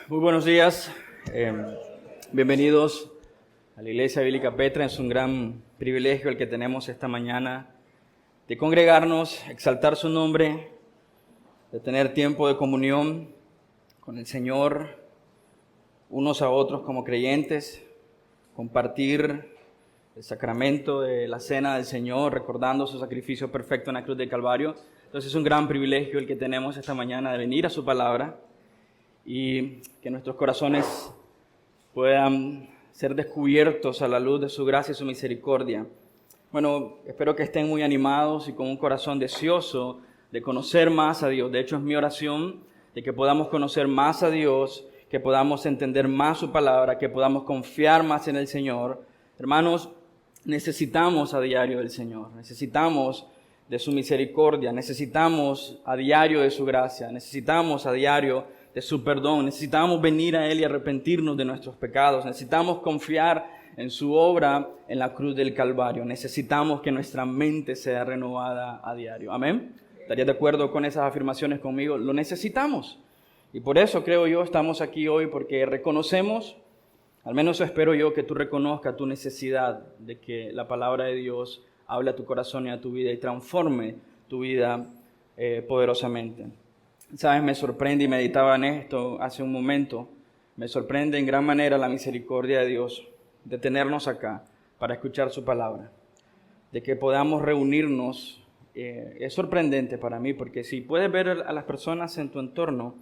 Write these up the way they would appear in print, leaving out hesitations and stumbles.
Muy buenos días, bienvenidos a la Iglesia Bíblica Petra. Es un gran privilegio el que tenemos esta mañana de congregarnos, exaltar su nombre, de tener tiempo de comunión con el Señor, unos a otros como creyentes, compartir el sacramento de la cena del Señor, recordando su sacrificio perfecto en la cruz del Calvario. Entonces es un gran privilegio el que tenemos esta mañana de venir a su palabra y que nuestros corazones puedan ser descubiertos a la luz de su gracia y su misericordia. Bueno, espero que estén muy animados y con un corazón deseoso de conocer más a Dios. De hecho, es mi oración de que podamos conocer más a Dios, que podamos entender más su palabra, que podamos confiar más en el Señor. Hermanos, necesitamos a diario del Señor, necesitamos de su misericordia, necesitamos a diario de su gracia, necesitamos a diario de su perdón, necesitamos venir a Él y arrepentirnos de nuestros pecados, necesitamos confiar en su obra en la cruz del Calvario, necesitamos que nuestra mente sea renovada a diario. ¿Amén? ¿Estarías de acuerdo con esas afirmaciones conmigo? Lo necesitamos. Y por eso creo yo estamos aquí hoy, porque reconocemos, al menos espero yo, que tú reconozcas tu necesidad de que la palabra de Dios hable a tu corazón y a tu vida y transforme tu vida poderosamente. Sabes, me sorprende y meditaba en esto hace un momento. Me sorprende en gran manera la misericordia de Dios de tenernos acá para escuchar su palabra, de que podamos reunirnos. Es sorprendente para mí, porque si puedes ver a las personas en tu entorno,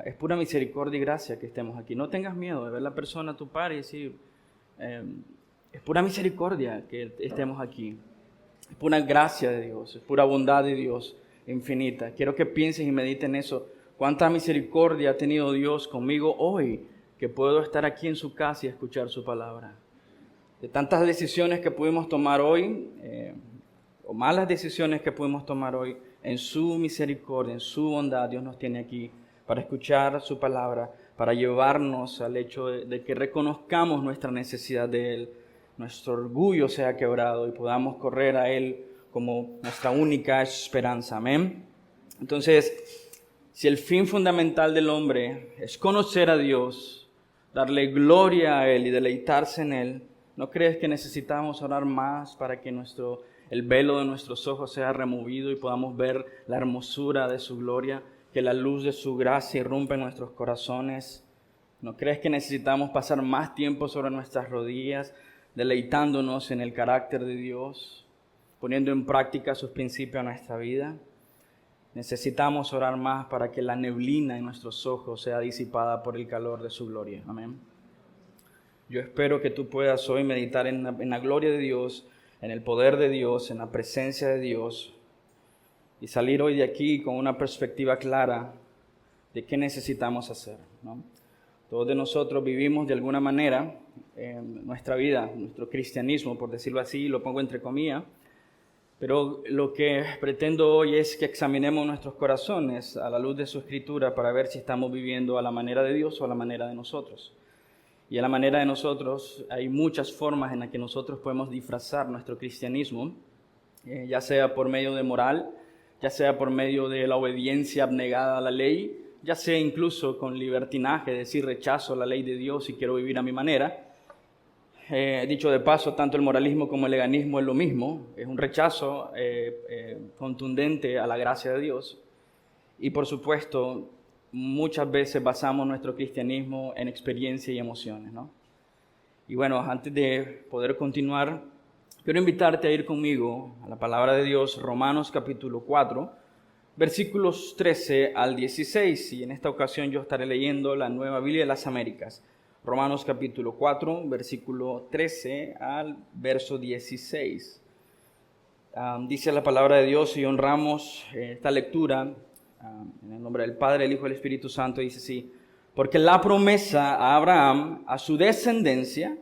es pura misericordia y gracia que estemos aquí. No tengas miedo de ver a la persona a tu par y decir, es pura misericordia que estemos aquí. Es pura gracia de Dios, es pura bondad de Dios infinita. Quiero que pienses y medites en eso. Cuánta misericordia ha tenido Dios conmigo hoy, que puedo estar aquí en su casa y escuchar su palabra. De tantas decisiones que pudimos tomar hoy, o malas decisiones que pudimos tomar hoy, en su misericordia, en su bondad, Dios nos tiene aquí para escuchar su palabra, para llevarnos al hecho de que reconozcamos nuestra necesidad de Él, nuestro orgullo sea quebrado y podamos correr a Él como nuestra única esperanza. Amén. Entonces, si el fin fundamental del hombre es conocer a Dios, darle gloria a Él y deleitarse en Él, ¿no crees que necesitamos orar más para que el velo de nuestros ojos sea removido y podamos ver la hermosura de su gloria, que la luz de su gracia irrumpa en nuestros corazones? ¿No crees que necesitamos pasar más tiempo sobre nuestras rodillas, deleitándonos en el carácter de Dios, poniendo en práctica sus principios en nuestra vida? Necesitamos orar más para que la neblina en nuestros ojos sea disipada por el calor de su gloria. Amén. Yo espero que tú puedas hoy meditar en la gloria de Dios, en el poder de Dios, en la presencia de Dios, y salir hoy de aquí con una perspectiva clara de qué necesitamos hacer, ¿no? Todos de nosotros vivimos de alguna manera nuestra vida, nuestro cristianismo, por decirlo así, lo pongo entre comillas, pero lo que pretendo hoy es que examinemos nuestros corazones a la luz de su Escritura para ver si estamos viviendo a la manera de Dios o a la manera de nosotros. Y a la manera de nosotros hay muchas formas en las que nosotros podemos disfrazar nuestro cristianismo, ya sea por medio de moral, ya sea por medio de la obediencia abnegada a la ley, ya sea incluso con libertinaje, decir rechazo la ley de Dios y quiero vivir a mi manera. Dicho de paso, tanto el moralismo como el leganismo es lo mismo, es un rechazo contundente a la gracia de Dios. Y por supuesto, muchas veces basamos nuestro cristianismo en experiencia y emociones, ¿no? Y bueno, antes de poder continuar, quiero invitarte a ir conmigo a la palabra de Dios, Romanos capítulo 4, versículos 13 al 16. Y en esta ocasión yo estaré leyendo la Nueva Biblia de las Américas. Romanos capítulo 4, versículo 13 al verso 16. Dice la palabra de Dios y honramos esta lectura en el nombre del Padre, el Hijo y el Espíritu Santo. Dice así: porque la promesa a Abraham, a su descendencia,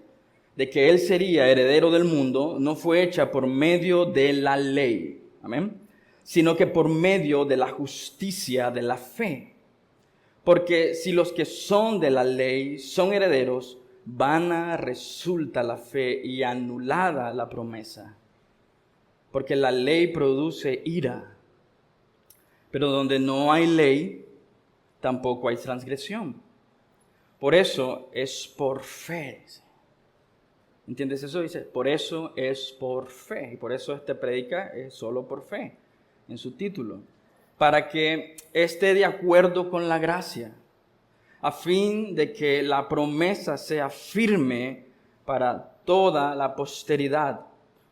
de que él sería heredero del mundo, no fue hecha por medio de la ley, amén, sino que por medio de la justicia de la fe. Porque si los que son de la ley son herederos, vana resulta la fe y anulada la promesa. Porque la ley produce ira, pero donde no hay ley, tampoco hay transgresión. Por eso es por fe. ¿Entiendes eso? Dice, por eso es por fe. Y por eso este predica es solo por fe, en su título. Para que esté de acuerdo con la gracia, a fin de que la promesa sea firme para toda la posteridad,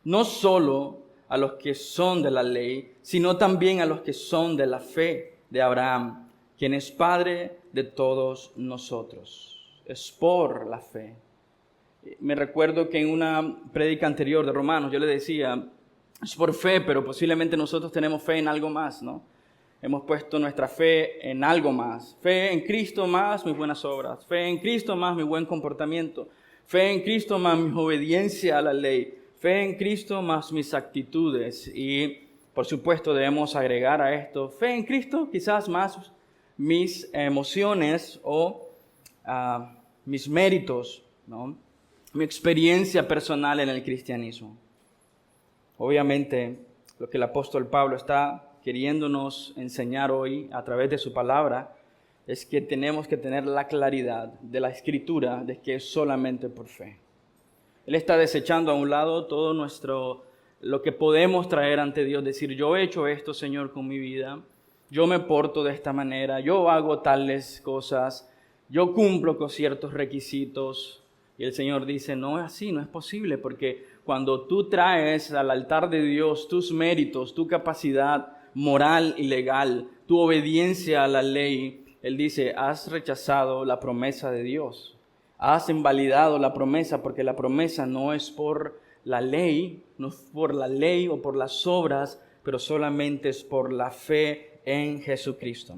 no solo a los que son de la ley, sino también a los que son de la fe de Abraham, quien es Padre de todos nosotros. Es por la fe. Me recuerdo que en una prédica anterior de Romanos yo le decía, es por fe, pero posiblemente nosotros tenemos fe en algo más, ¿no? Hemos puesto nuestra fe en algo más. Fe en Cristo más mis buenas obras. Fe en Cristo más mi buen comportamiento. Fe en Cristo más mi obediencia a la ley. Fe en Cristo más mis actitudes. Y por supuesto debemos agregar a esto, fe en Cristo quizás más mis emociones o mis méritos, ¿no? Mi experiencia personal en el cristianismo. Obviamente, lo que el apóstol Pablo está queriéndonos enseñar hoy a través de su palabra es que tenemos que tener la claridad de la Escritura de que es solamente por fe. Él está desechando a un lado todo lo que podemos traer ante Dios, decir, yo he hecho esto, Señor, con mi vida, yo me porto de esta manera, yo hago tales cosas, yo cumplo con ciertos requisitos. Y el Señor dice, no es así, no es posible, porque cuando tú traes al altar de Dios tus méritos, tu capacidad moral y legal, tu obediencia a la ley, Él dice, has rechazado la promesa de Dios. Has invalidado la promesa porque la promesa no es por la ley, no es por la ley o por las obras, pero solamente es por la fe en Jesucristo.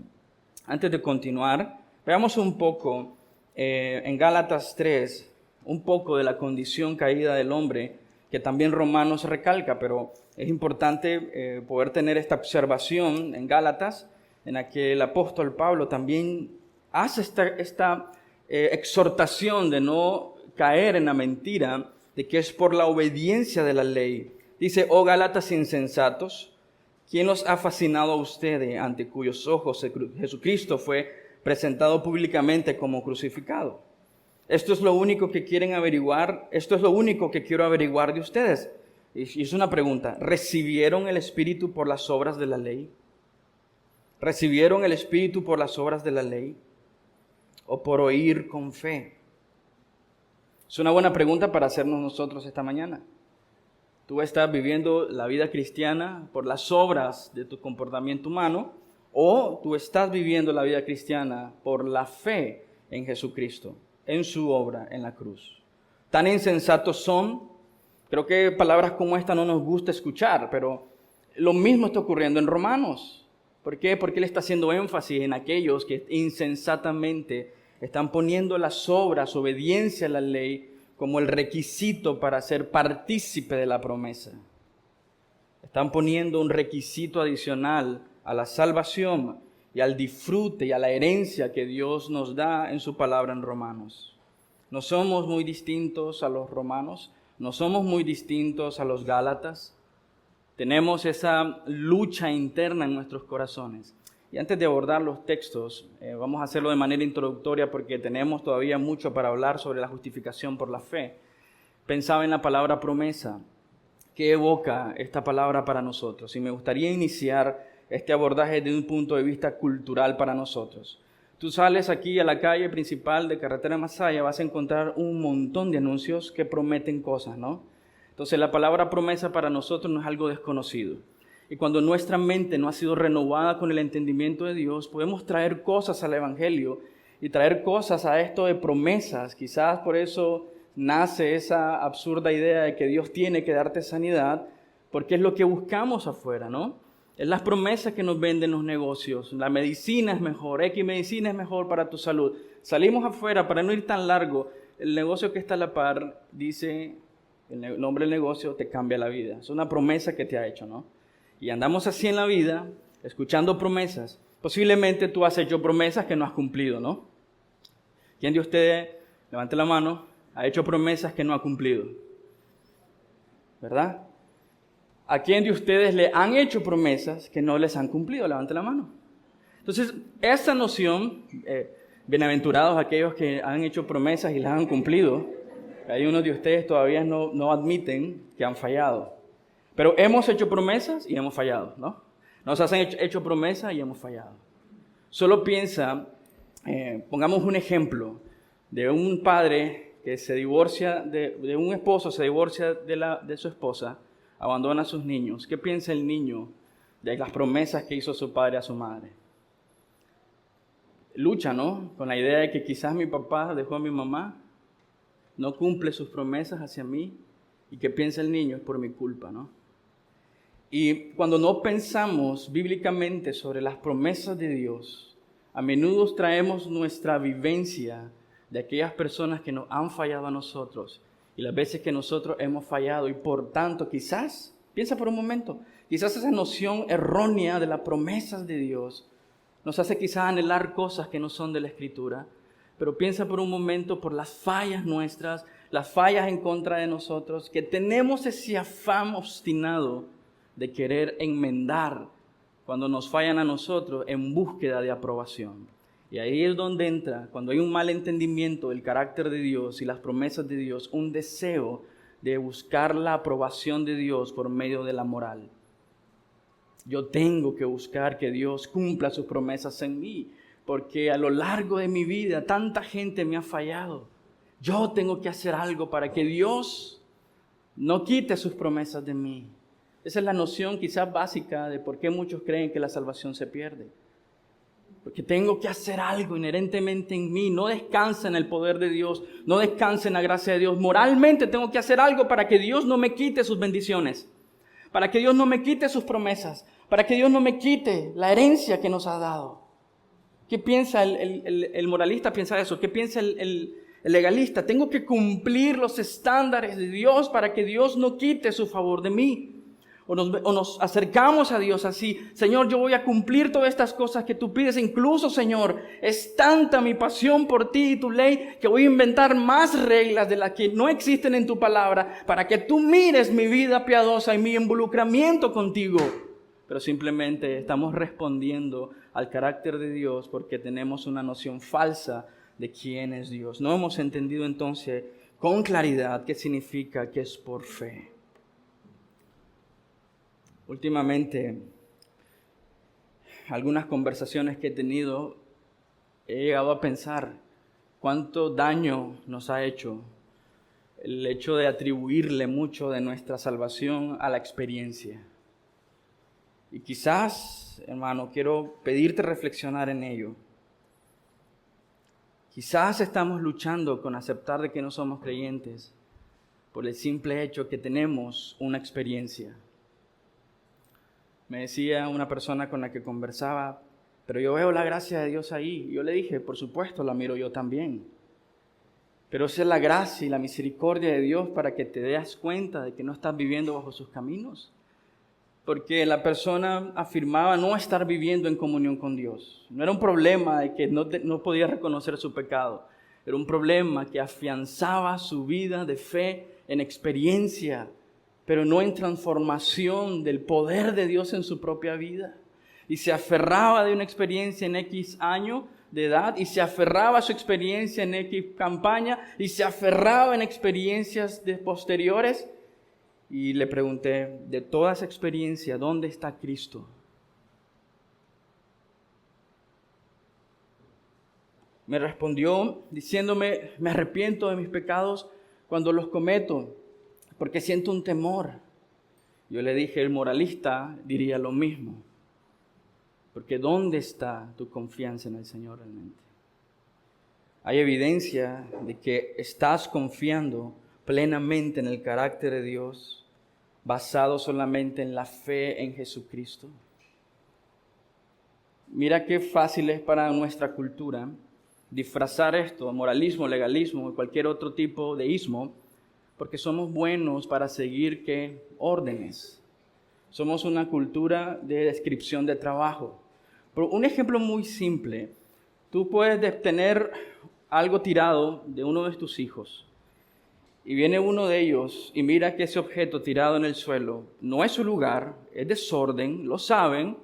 Antes de continuar, veamos un poco en Gálatas 3, un poco de la condición caída del hombre, que también Romanos recalca, pero es importante poder tener esta observación en Gálatas, en la que el apóstol Pablo también hace esta exhortación de no caer en la mentira de que es por la obediencia de la ley. Dice, oh Gálatas insensatos, ¿quién los ha fascinado a ustedes ante cuyos ojos Jesucristo fue presentado públicamente como crucificado? Esto es lo único que quieren averiguar, esto es lo único que quiero averiguar de ustedes. Y es una pregunta, ¿recibieron el Espíritu por las obras de la ley? ¿Recibieron el Espíritu por las obras de la ley? ¿O por oír con fe? Es una buena pregunta para hacernos nosotros esta mañana. ¿Tú estás viviendo la vida cristiana por las obras de tu comportamiento humano? ¿O tú estás viviendo la vida cristiana por la fe en Jesucristo, en su obra en la cruz? Tan insensatos son. Creo que palabras como esta no nos gusta escuchar, pero lo mismo está ocurriendo en Romanos. ¿Por qué? Porque él está haciendo énfasis en aquellos que insensatamente están poniendo las obras, obediencia a la ley, como el requisito para ser partícipe de la promesa. Están poniendo un requisito adicional a la salvación y al disfrute y a la herencia que Dios nos da en su palabra en Romanos. No somos muy distintos a los romanos, no somos muy distintos a los gálatas. Tenemos esa lucha interna en nuestros corazones. Y antes de abordar los textos, vamos a hacerlo de manera introductoria porque tenemos todavía mucho para hablar sobre la justificación por la fe. Pensaba en la palabra promesa. ¿Qué evoca esta palabra para nosotros? Y me gustaría iniciar este abordaje desde un punto de vista cultural para nosotros. Tú sales aquí a la calle principal de Carretera Masaya, vas a encontrar un montón de anuncios que prometen cosas, ¿no? Entonces la palabra promesa para nosotros no es algo desconocido. Y cuando nuestra mente no ha sido renovada con el entendimiento de Dios, podemos traer cosas al Evangelio y traer cosas a esto de promesas. Quizás por eso nace esa absurda idea de que Dios tiene que darte sanidad, porque es lo que buscamos afuera, ¿no? Es las promesas que nos venden los negocios. La medicina es mejor, X medicina es mejor para tu salud. Salimos afuera, para no ir tan largo, el negocio que está a la par dice, el nombre del negocio te cambia la vida. Es una promesa que te ha hecho, ¿no? Y andamos así en la vida, escuchando promesas. Posiblemente tú has hecho promesas que no has cumplido, ¿no? ¿Quién de ustedes, levante la mano, ha hecho promesas que no ha cumplido? ¿Verdad? ¿A quién de ustedes le han hecho promesas que no les han cumplido? Levante la mano. Entonces, esa noción Bienaventurados aquellos que han hecho promesas y las han cumplido. Hay unos de ustedes todavía no admiten que han fallado. Pero hemos hecho promesas y hemos fallado, ¿no? Nos han hecho promesas y hemos fallado. Solo piensa, pongamos un ejemplo de un padre que se divorcia, de un esposo se divorcia de su esposa, abandona a sus niños. ¿Qué piensa el niño de las promesas que hizo su padre a su madre? Lucha, ¿no? Con la idea de que quizás mi papá dejó a mi mamá, no cumple sus promesas hacia mí, y que piensa el niño es por mi culpa, ¿no? Y cuando no pensamos bíblicamente sobre las promesas de Dios, a menudo traemos nuestra vivencia de aquellas personas que nos han fallado a nosotros y las veces que nosotros hemos fallado, y por tanto quizás, piensa por un momento, quizás esa noción errónea de las promesas de Dios nos hace quizás anhelar cosas que no son de la Escritura, pero piensa por un momento por las fallas nuestras, las fallas en contra de nosotros, que tenemos ese afán obstinado de querer enmendar cuando nos fallan a nosotros en búsqueda de aprobación. Y ahí es donde entra, cuando hay un mal entendimiento del carácter de Dios y las promesas de Dios, un deseo de buscar la aprobación de Dios por medio de la moral. Yo tengo que buscar que Dios cumpla sus promesas en mí, porque a lo largo de mi vida tanta gente me ha fallado. Yo tengo que hacer algo para que Dios no quite sus promesas de mí. Esa es la noción quizás básica de por qué muchos creen que la salvación se pierde. Porque tengo que hacer algo inherentemente en mí, no descansa en el poder de Dios, no descansa en la gracia de Dios. Moralmente tengo que hacer algo para que Dios no me quite sus bendiciones, para que Dios no me quite sus promesas, para que Dios no me quite la herencia que nos ha dado. ¿Qué piensa el moralista? Piensa eso. ¿Qué piensa el legalista? Tengo que cumplir los estándares de Dios para que Dios no quite su favor de mí. O nos acercamos a Dios así: Señor, yo voy a cumplir todas estas cosas que tú pides. Incluso, Señor, es tanta mi pasión por ti y tu ley que voy a inventar más reglas de las que no existen en tu palabra para que tú mires mi vida piadosa y mi involucramiento contigo. Pero simplemente estamos respondiendo al carácter de Dios porque tenemos una noción falsa de quién es Dios. No hemos entendido entonces con claridad qué significa que es por fe. Últimamente, algunas conversaciones que he tenido, he llegado a pensar cuánto daño nos ha hecho el hecho de atribuirle mucho de nuestra salvación a la experiencia. Y quizás, hermano, quiero pedirte reflexionar en ello. Quizás estamos luchando con aceptar de que no somos creyentes por el simple hecho que tenemos una experiencia. Me decía una persona con la que conversaba: pero yo veo la gracia de Dios ahí. Yo le dije: por supuesto, la miro yo también. Pero esa es la gracia y la misericordia de Dios para que te des cuenta de que no estás viviendo bajo sus caminos. Porque la persona afirmaba no estar viviendo en comunión con Dios. No era un problema de que no podía reconocer su pecado. Era un problema que afianzaba su vida de fe en experiencia, pero no en transformación del poder de Dios en su propia vida. Y se aferraba de una experiencia en X año de edad, y se aferraba a su experiencia en X campaña, y se aferraba en experiencias posteriores. Y le pregunté: de toda esa experiencia, ¿dónde está Cristo? Me respondió diciéndome: me arrepiento de mis pecados cuando los cometo, porque siento un temor. Yo le dije: el moralista diría lo mismo. Porque ¿dónde está tu confianza en el Señor realmente? Hay evidencia de que estás confiando plenamente en el carácter de Dios, basado solamente en la fe en Jesucristo. Mira qué fácil es para nuestra cultura disfrazar esto, moralismo, legalismo y cualquier otro tipo de ismo, porque somos buenos para seguir ¿qué? Órdenes. Somos una cultura de descripción de trabajo. Pero un ejemplo muy simple: tú puedes tener algo tirado de uno de tus hijos, y viene uno de ellos y mira que ese objeto tirado en el suelo no es su lugar, es desorden, lo saben,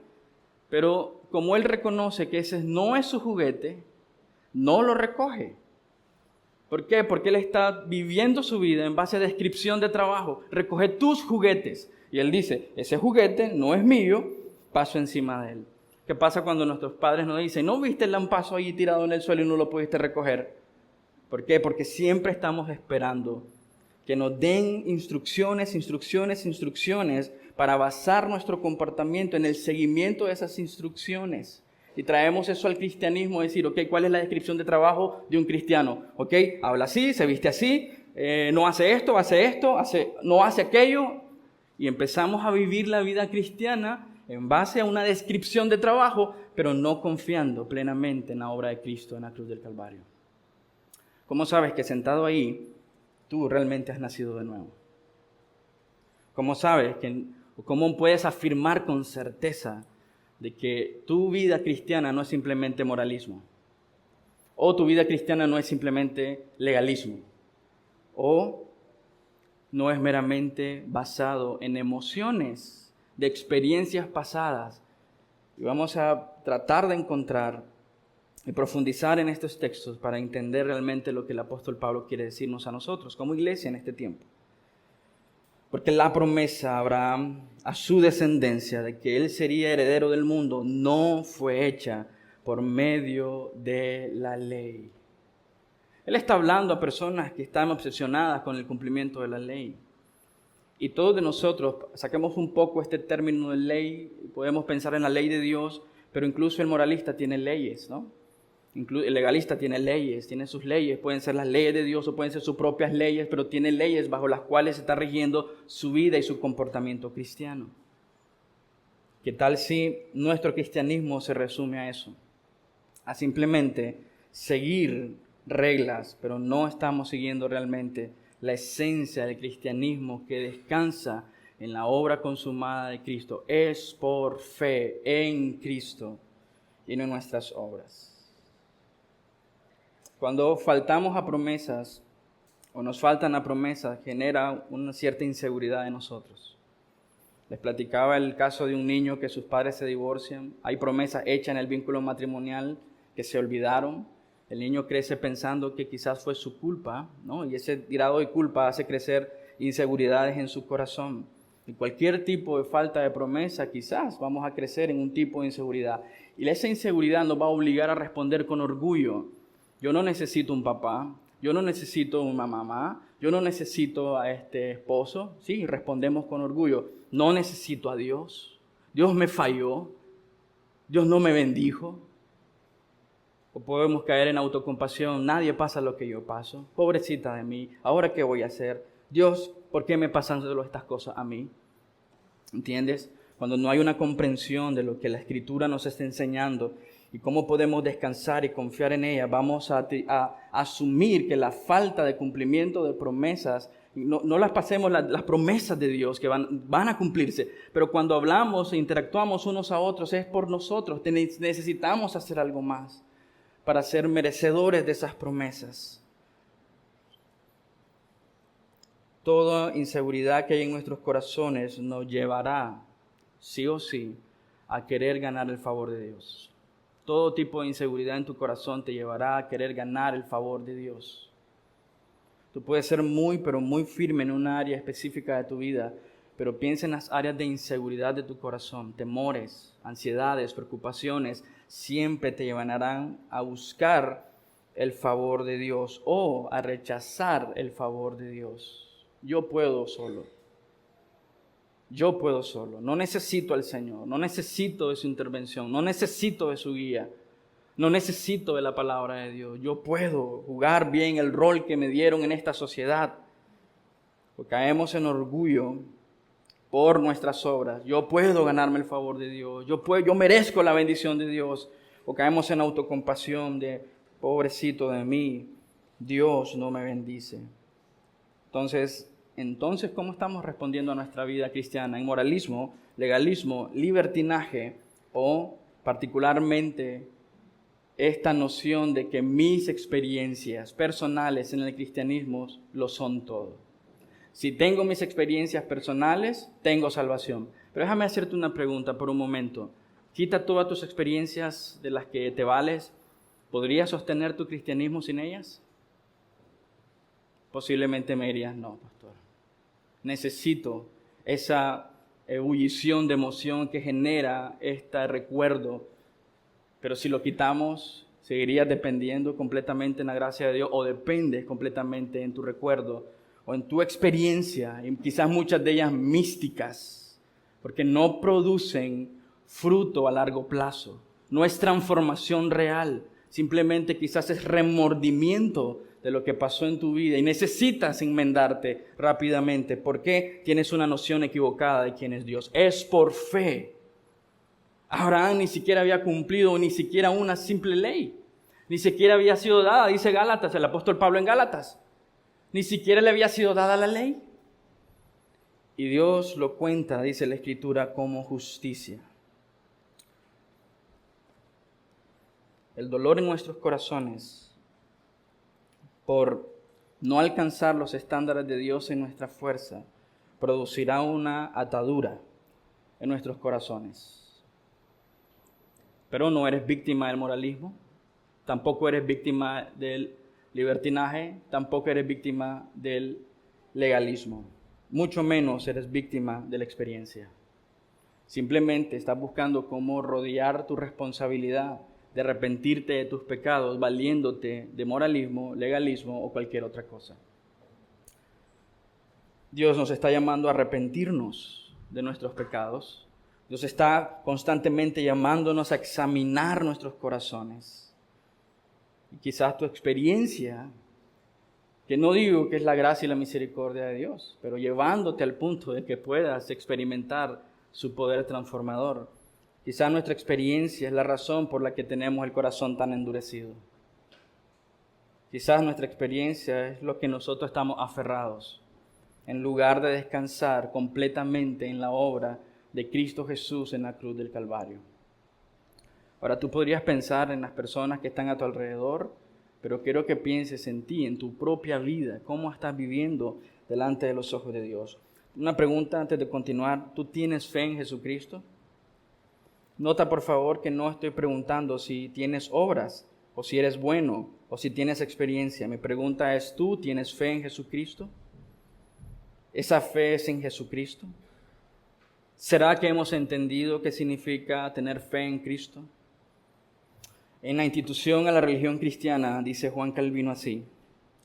pero como él reconoce que ese no es su juguete, no lo recoge. ¿Por qué? Porque él está viviendo su vida en base a descripción de trabajo. Recoge tus juguetes. Y él dice, ese juguete no es mío, paso encima de él. ¿Qué pasa cuando nuestros padres nos dicen, no viste el lampazo ahí tirado en el suelo y no lo pudiste recoger? ¿Por qué? Porque siempre estamos esperando que nos den instrucciones para basar nuestro comportamiento en el seguimiento de esas instrucciones. Y traemos eso al cristianismo, decir, ok, ¿cuál es la descripción de trabajo de un cristiano? Ok, habla así, se viste así, no hace esto, no hace aquello. Y empezamos a vivir la vida cristiana en base a una descripción de trabajo, pero no confiando plenamente en la obra de Cristo en la cruz del Calvario. ¿Cómo sabes que sentado ahí, tú realmente has nacido de nuevo? ¿Cómo sabes cómo puedes afirmar con certeza de que tu vida cristiana no es simplemente moralismo? O tu vida cristiana no es simplemente legalismo. O no es meramente basado en emociones de experiencias pasadas. Y vamos a tratar de encontrar y profundizar en estos textos para entender realmente lo que el apóstol Pablo quiere decirnos a nosotros como iglesia en este tiempo. Porque la promesa a Abraham, a su descendencia, de que él sería heredero del mundo, no fue hecha por medio de la ley. Él está hablando a personas que están obsesionadas con el cumplimiento de la ley. Y todos de nosotros saquemos un poco este término de ley, podemos pensar en la ley de Dios, pero incluso el moralista tiene leyes, ¿no? El legalista tiene leyes, tiene sus leyes, pueden ser las leyes de Dios o pueden ser sus propias leyes, pero tiene leyes bajo las cuales está rigiendo su vida y su comportamiento cristiano. ¿Qué tal si nuestro cristianismo se resume a eso? A simplemente seguir reglas, pero no estamos siguiendo realmente la esencia del cristianismo que descansa en la obra consumada de Cristo. Es por fe en Cristo y no en nuestras obras. Cuando faltamos a promesas o nos faltan a promesas, genera una cierta inseguridad en nosotros. Les platicaba el caso de un niño que sus padres se divorcian. Hay promesas hechas en el vínculo matrimonial que se olvidaron. El niño crece pensando que quizás fue su culpa, ¿no? Y ese grado de culpa hace crecer inseguridades en su corazón. Y cualquier tipo de falta de promesa, quizás vamos a crecer en un tipo de inseguridad. Y esa inseguridad nos va a obligar a responder con orgullo. Yo no necesito un papá, yo no necesito una mamá, yo no necesito a este esposo. Sí, respondemos con orgullo. No necesito a Dios. Dios me falló. Dios no me bendijo. O podemos caer en autocompasión. Nadie pasa lo que yo paso. Pobrecita de mí. ¿Ahora qué voy a hacer? Dios, ¿por qué me pasan solo estas cosas a mí? ¿Entiendes? Cuando no hay una comprensión de lo que la Escritura nos está enseñando y cómo podemos descansar y confiar en ella, vamos a asumir que la falta de cumplimiento de promesas, no las pasemos las promesas de Dios que van a cumplirse, pero cuando hablamos e interactuamos unos a otros es por nosotros. Necesitamos hacer algo más para ser merecedores de esas promesas. Toda inseguridad que hay en nuestros corazones nos llevará, sí o sí, a querer ganar el favor de Dios. Todo tipo de inseguridad en tu corazón te llevará a querer ganar el favor de Dios. Tú puedes ser pero muy firme en una área específica de tu vida, pero piensa en las áreas de inseguridad de tu corazón. Temores, ansiedades, preocupaciones, siempre te llevarán a buscar el favor de Dios o a rechazar el favor de Dios. Yo puedo solo. Yo puedo solo. No necesito al Señor. No necesito de su intervención. No necesito de su guía. No necesito de la palabra de Dios. Yo puedo jugar bien el rol que me dieron en esta sociedad. O caemos en orgullo por nuestras obras. Yo puedo ganarme el favor de Dios. Yo merezco la bendición de Dios. O caemos en autocompasión de pobrecito de mí. Dios no me bendice. Entonces, ¿cómo estamos respondiendo a nuestra vida cristiana? En moralismo, legalismo, libertinaje o particularmente esta noción de que mis experiencias personales en el cristianismo lo son todo. Si tengo mis experiencias personales, tengo salvación. Pero déjame hacerte una pregunta por un momento. Quita todas tus experiencias de las que te vales ¿podrías sostener tu cristianismo sin ellas? Posiblemente me dirías, no, pastor. Necesito esa ebullición de emoción que genera este recuerdo. Pero si lo quitamos, ¿seguirías dependiendo completamente en la gracia de Dios o dependes completamente en tu recuerdo o en tu experiencia, y quizás muchas de ellas místicas, porque no producen fruto a largo plazo? No es transformación real, simplemente quizás es remordimiento de lo que pasó en tu vida y necesitas enmendarte rápidamente. ¿Por qué? Tienes una noción equivocada de quién es Dios. Es por fe. Abraham ni siquiera había cumplido ni siquiera una simple ley. Ni siquiera había sido dada, dice Gálatas, el apóstol Pablo en Gálatas. Ni siquiera le había sido dada la ley. Y Dios lo cuenta, dice la Escritura, como justicia. El dolor en nuestros corazones por no alcanzar los estándares de Dios en nuestra fuerza producirá una atadura en nuestros corazones. Pero no eres víctima del moralismo, tampoco eres víctima del libertinaje, tampoco eres víctima del legalismo, mucho menos eres víctima de la experiencia. Simplemente estás buscando cómo rodear tu responsabilidad de arrepentirte de tus pecados, valiéndote de moralismo, legalismo o cualquier otra cosa. Dios nos está llamando a arrepentirnos de nuestros pecados. Dios está constantemente llamándonos a examinar nuestros corazones. Y quizás tu experiencia, que no digo que es la gracia y la misericordia de Dios, pero llevándote al punto de que puedas experimentar su poder transformador. Quizás nuestra experiencia es la razón por la que tenemos el corazón tan endurecido. Quizás nuestra experiencia es lo que nosotros estamos aferrados, en lugar de descansar completamente en la obra de Cristo Jesús en la cruz del Calvario. Ahora tú podrías pensar en las personas que están a tu alrededor, pero quiero que pienses en ti, en tu propia vida, cómo estás viviendo delante de los ojos de Dios. Una pregunta antes de continuar, ¿tú tienes fe en Jesucristo? Nota por favor que no estoy preguntando si tienes obras, o si eres bueno, o si tienes experiencia. Mi pregunta es, ¿tú tienes fe en Jesucristo? ¿Esa fe es en Jesucristo? ¿Será que hemos entendido qué significa tener fe en Cristo? En la institución a la religión cristiana, dice Juan Calvino así: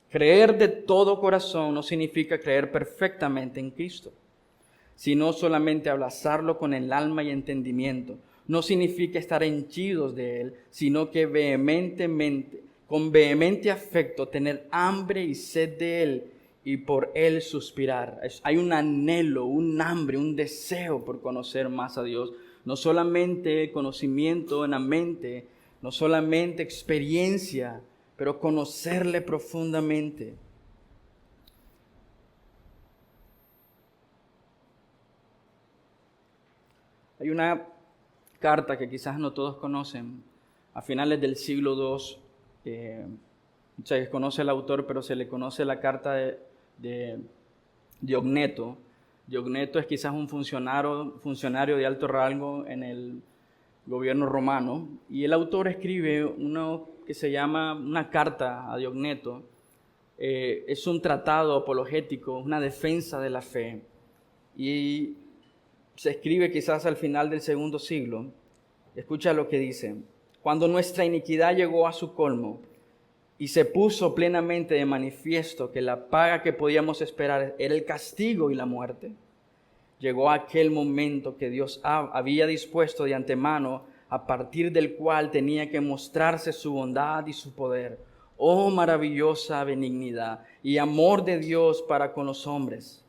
creer de todo corazón no significa creer perfectamente en Cristo, sino solamente abrazarlo con el alma y entendimiento. No significa estar henchidos de Él, sino que con vehemente afecto, tener hambre y sed de Él y por Él suspirar. Hay un anhelo, un hambre, un deseo por conocer más a Dios. No solamente conocimiento en la mente, no solamente experiencia, pero conocerle profundamente. Hay una carta que quizás no todos conocen, a finales del siglo II, se desconoce el autor, pero se le conoce la carta de Diogneto. Diogneto es quizás un funcionario de alto rango en el gobierno romano, y el autor escribe uno que se llama una carta a Diogneto. Es un tratado apologético, una defensa de la fe, y se escribe quizás al final del II siglo. Escucha lo que dice: cuando nuestra iniquidad llegó a su colmo y se puso plenamente de manifiesto que la paga que podíamos esperar era el castigo y la muerte, llegó aquel momento que Dios había dispuesto de antemano, a partir del cual tenía que mostrarse su bondad y su poder. Oh maravillosa benignidad y amor de Dios para con los hombres.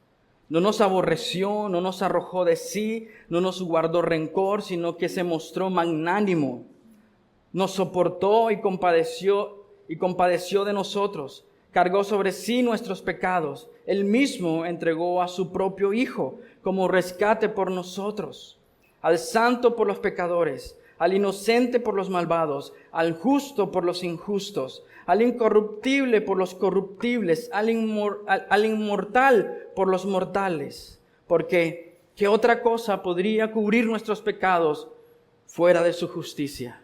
No nos aborreció, no nos arrojó de sí, no nos guardó rencor, sino que se mostró magnánimo. Nos soportó y compadeció de nosotros. Cargó sobre sí nuestros pecados. Él mismo entregó a su propio Hijo como rescate por nosotros. Al santo por los pecadores, al inocente por los malvados, al justo por los injustos, al incorruptible por los corruptibles, al inmortal por los mortales. Porque ¿qué otra cosa podría cubrir nuestros pecados fuera de su justicia?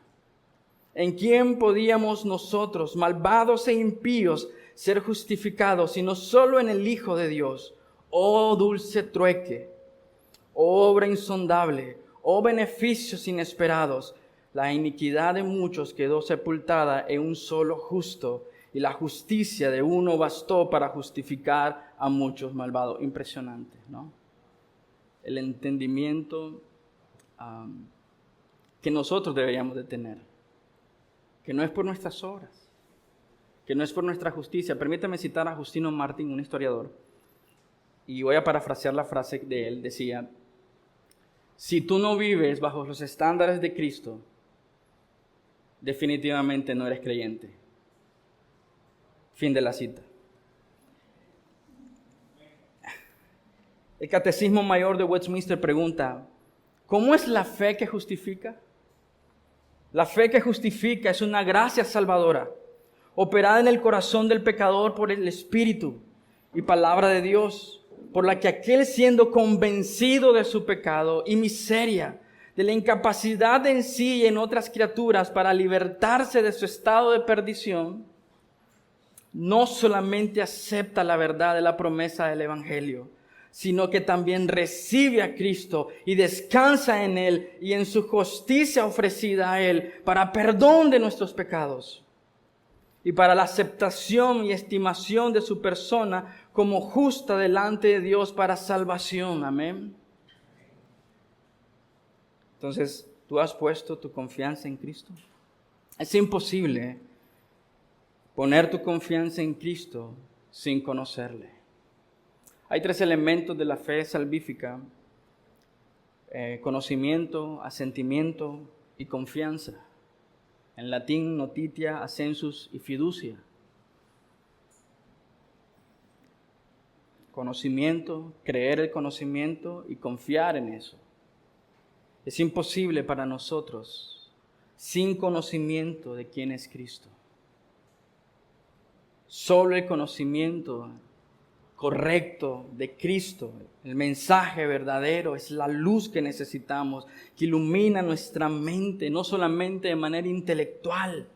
¿En quién podíamos nosotros, malvados e impíos, ser justificados, sino solo en el Hijo de Dios? Oh dulce trueque, oh obra insondable, oh beneficios inesperados. La iniquidad de muchos quedó sepultada en un solo justo, y la justicia de uno bastó para justificar a muchos malvados. Impresionante, ¿no? El entendimiento que nosotros deberíamos de tener, que no es por nuestras obras, que no es por nuestra justicia. Permítame citar a Justino Martín, un historiador, y voy a parafrasear la frase de él. Decía: si tú no vives bajo los estándares de Cristo, definitivamente no eres creyente. Fin de la cita. El Catecismo Mayor de Westminster pregunta: ¿cómo es la fe que justifica? La fe que justifica es una gracia salvadora, operada en el corazón del pecador por el Espíritu y palabra de Dios, por la que aquel, siendo convencido de su pecado y miseria, de la incapacidad en sí y en otras criaturas para libertarse de su estado de perdición, no solamente acepta la verdad de la promesa del Evangelio, sino que también recibe a Cristo y descansa en Él y en su justicia ofrecida a Él para perdón de nuestros pecados y para la aceptación y estimación de su persona como justa delante de Dios para salvación. Amén. Entonces, ¿tú has puesto tu confianza en Cristo? Es imposible poner tu confianza en Cristo sin conocerle. Hay 3 elementos de la fe salvífica: conocimiento, asentimiento y confianza. En latín, notitia, assensus y fiducia. Conocimiento, creer el conocimiento y confiar en eso. Es imposible para nosotros sin conocimiento de quién es Cristo. Solo el conocimiento correcto de Cristo, el mensaje verdadero, es la luz que necesitamos, que ilumina nuestra mente, no solamente de manera intelectual,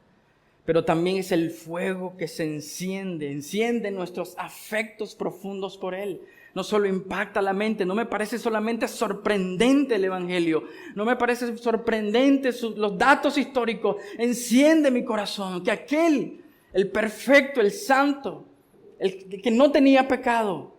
pero también es el fuego que se enciende nuestros afectos profundos por Él. No solo impacta la mente, no me parece solamente sorprendente el Evangelio, no me parece sorprendente los datos históricos, enciende mi corazón, que aquel, el perfecto, el santo, el que no tenía pecado,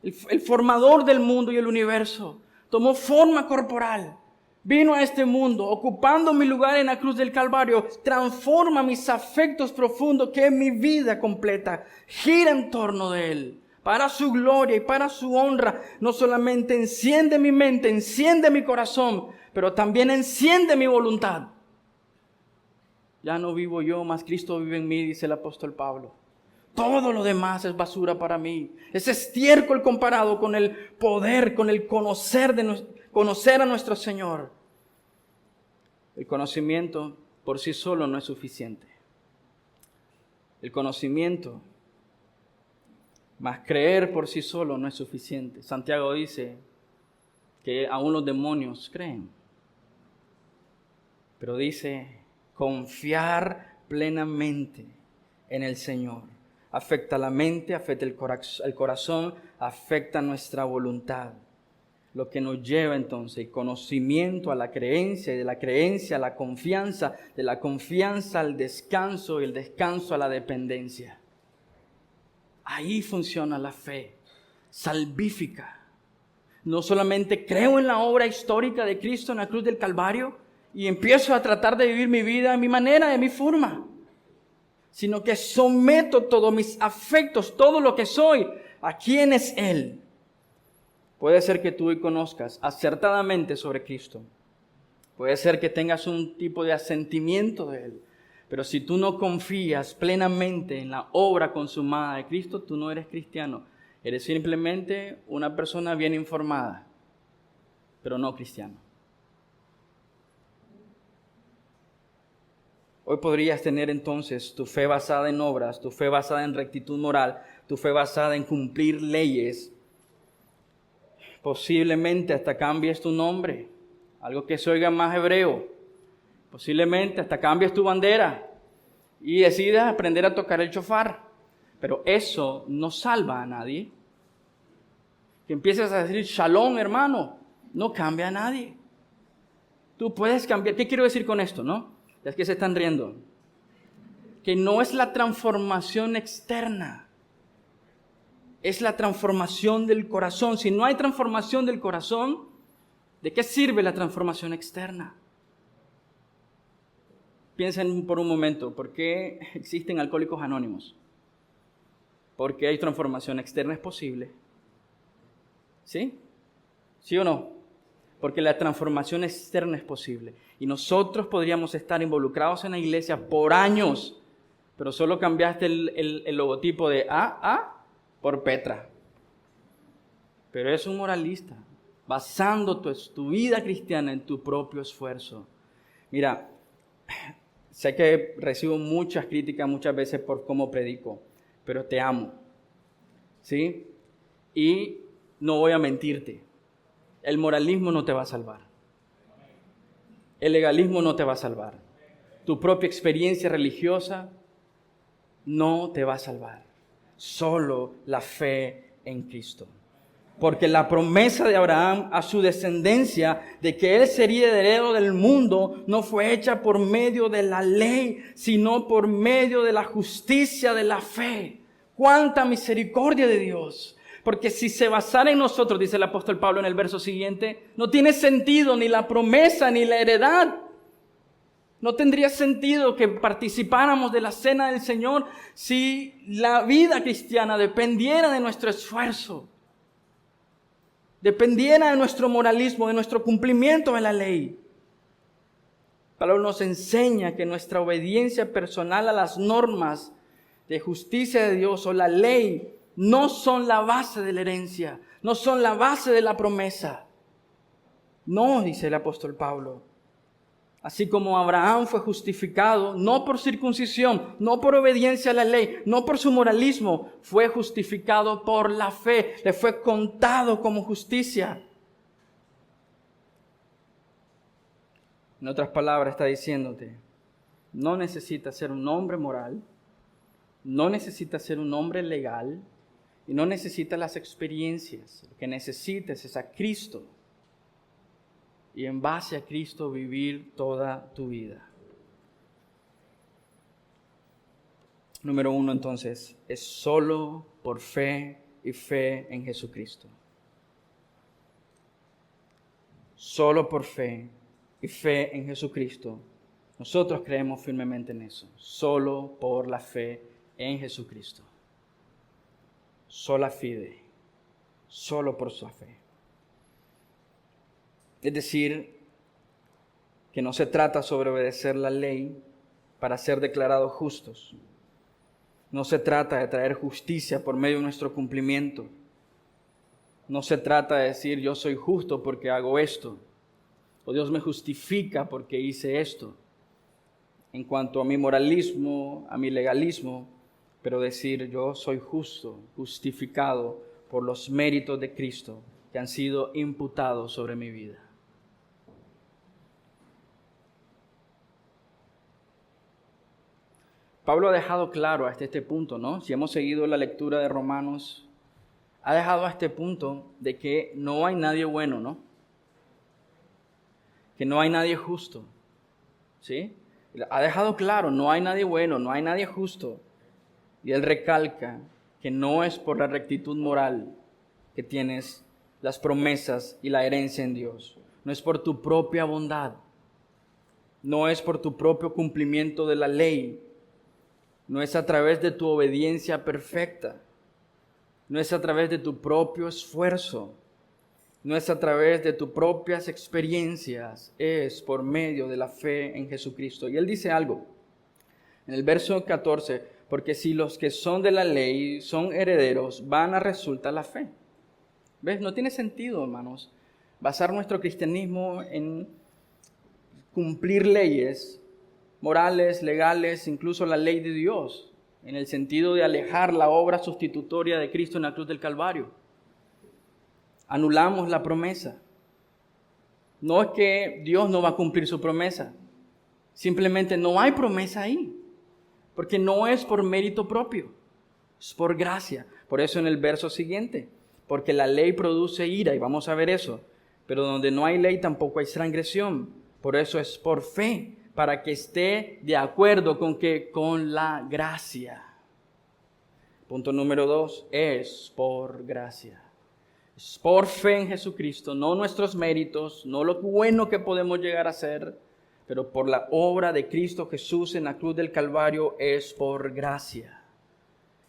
el formador del mundo y el universo, tomó forma corporal, vino a este mundo, ocupando mi lugar en la cruz del Calvario, transforma mis afectos profundos, que mi vida completa gira en torno de Él, para su gloria y para su honra. No solamente enciende mi mente, enciende mi corazón, pero también enciende mi voluntad. Ya no vivo yo, mas Cristo vive en mí, dice el apóstol Pablo. Todo lo demás es basura para mí. Es estiércol comparado con el poder, con el conocer a nuestro Señor. El conocimiento por sí solo no es suficiente. El conocimiento, más creer por sí solo no es suficiente. Santiago dice que aún los demonios creen. Pero dice, confiar plenamente en el Señor. Afecta la mente, afecta el corazón, afecta nuestra voluntad. Lo que nos lleva entonces el conocimiento a la creencia, y de la creencia a la confianza, de la confianza al descanso y el descanso a la dependencia. Ahí funciona la fe salvífica. No solamente creo en la obra histórica de Cristo en la cruz del Calvario y empiezo a tratar de vivir mi vida a mi manera, de mi forma, sino que someto todos mis afectos, todo lo que soy, a quién es Él. Puede ser que tú hoy conozcas acertadamente sobre Cristo. Puede ser que tengas un tipo de asentimiento de Él. Pero si tú no confías plenamente en la obra consumada de Cristo, tú no eres cristiano. Eres simplemente una persona bien informada, pero no cristiano. Hoy podrías tener entonces tu fe basada en obras, tu fe basada en rectitud moral, tu fe basada en cumplir leyes. Posiblemente hasta cambies tu nombre, algo que se oiga más hebreo, Posiblemente hasta cambies tu bandera y decidas aprender a tocar el shofar. Pero eso no salva a nadie. Que empieces a decir shalom, hermano, no cambia a nadie. Tú puedes cambiar. ¿Qué quiero decir con esto, no? Es que se están riendo. Que no es la transformación externa. Es la transformación del corazón. Si no hay transformación del corazón, ¿de qué sirve la transformación externa? Piensen por un momento, ¿por qué existen alcohólicos anónimos? Porque hay transformación externa, es posible. ¿Sí? ¿Sí o no? Porque la transformación externa es posible. Y nosotros podríamos estar involucrados en la iglesia por años, pero solo cambiaste el logotipo de AA por Petra. Pero es un moralista, basando tu vida cristiana en tu propio esfuerzo. Mira, sé que recibo muchas críticas muchas veces por cómo predico, pero te amo, ¿sí? Y no voy a mentirte, el moralismo no te va a salvar. El legalismo no te va a salvar. Tu propia experiencia religiosa no te va a salvar. Solo la fe en Cristo. Porque la promesa de Abraham a su descendencia de que él sería heredero del mundo no fue hecha por medio de la ley, sino por medio de la justicia de la fe. ¡Cuánta misericordia de Dios! Porque si se basara en nosotros, dice el apóstol Pablo en el verso siguiente, no tiene sentido ni la promesa ni la heredad. No tendría sentido que participáramos de la cena del Señor si la vida cristiana dependiera de nuestro esfuerzo, dependiera de nuestro moralismo, de nuestro cumplimiento de la ley. Pablo nos enseña que nuestra obediencia personal a las normas de justicia de Dios o la ley no son la base de la herencia, no son la base de la promesa. No, dice el apóstol Pablo. Así como Abraham fue justificado, no por circuncisión, no por obediencia a la ley, no por su moralismo, fue justificado por la fe, le fue contado como justicia. En otras palabras está diciéndote, no necesitas ser un hombre moral, no necesitas ser un hombre legal y no necesitas las experiencias. Lo que necesitas es a Cristo. Y en base a Cristo vivir toda tu vida. Número 1, entonces, es solo por fe y fe en Jesucristo. Solo por fe y fe en Jesucristo. Nosotros creemos firmemente en eso. Solo por la fe en Jesucristo. Sola fide. Solo por su fe. Es decir, que no se trata sobre obedecer la ley para ser declarados justos. No se trata de traer justicia por medio de nuestro cumplimiento. No se trata de decir yo soy justo porque hago esto. O Dios me justifica porque hice esto. En cuanto a mi moralismo, a mi legalismo, pero decir yo soy justo, justificado por los méritos de Cristo que han sido imputados sobre mi vida. Pablo ha dejado claro hasta este punto, ¿no? Si hemos seguido la lectura de Romanos, ha dejado a este punto de que no hay nadie bueno, ¿no? Que no hay nadie justo, ¿sí? Ha dejado claro, no hay nadie bueno, no hay nadie justo. Y él recalca que no es por la rectitud moral que tienes las promesas y la herencia en Dios. No es por tu propia bondad. No es por tu propio cumplimiento de la ley. No es a través de tu obediencia perfecta. No es a través de tu propio esfuerzo. No es a través de tus propias experiencias. Es por medio de la fe en Jesucristo. Y él dice algo en el verso 14. Porque si los que son de la ley son herederos, vana resulta la fe. ¿Ves? No tiene sentido, hermanos, basar nuestro cristianismo en cumplir leyes morales, legales, incluso la ley de Dios, en el sentido de alejar la obra sustitutoria de Cristo en la cruz del Calvario. Anulamos la promesa. No es que Dios no va a cumplir su promesa. Simplemente no hay promesa ahí, porque no es por mérito propio, es por gracia. Por eso en el verso siguiente, porque la ley produce ira, y vamos a ver eso, pero donde no hay ley tampoco hay transgresión. Por eso es por fe, para que esté de acuerdo con la gracia. Punto número 2, es por gracia. Es por fe en Jesucristo, no nuestros méritos, no lo bueno que podemos llegar a ser, pero por la obra de Cristo Jesús en la cruz del Calvario es por gracia.